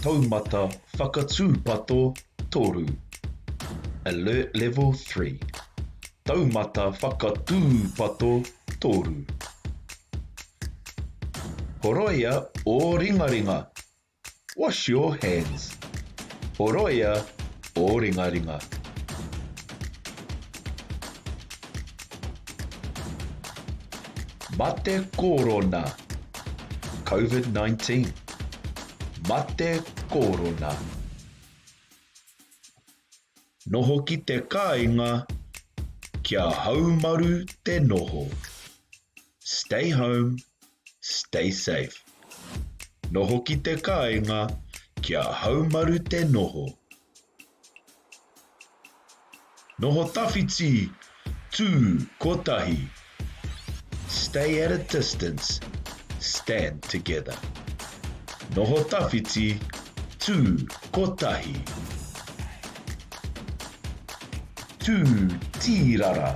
Taumata whakatūpato toru. Alert level 3. Taumata whakatūpato toru. Horoia o ringaringa. Wash your hands. Horoia o ringaringa. Mate korona. COVID-19. Mate korona. Noho ki te kāinga, kia haumaru te noho. Stay home, stay safe. Noho ki te kāinga, kia haumaru te noho. Noho tawhiti, tū kotahi. Stay at a distance, stand together. Noho tawhiti, tū kotahi. Tū tīrara.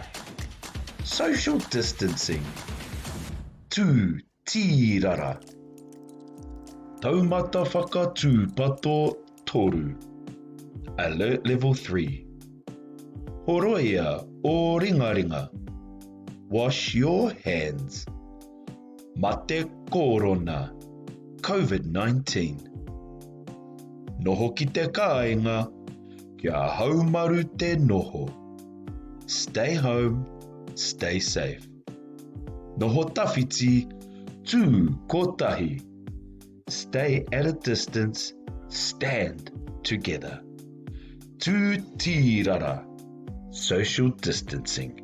Social distancing. Tū tīrara. Taumata whakatūpato toru. Alert level 3. Horoia o ringaringa. Wash your hands. Mate korona. COVID-19. Noho ki te kāinga, kia haumaru te noho. Stay home, stay safe. Noho tawhiti, tū kotahi. Stay at a distance, stand together. Tū tīrara. Social distancing.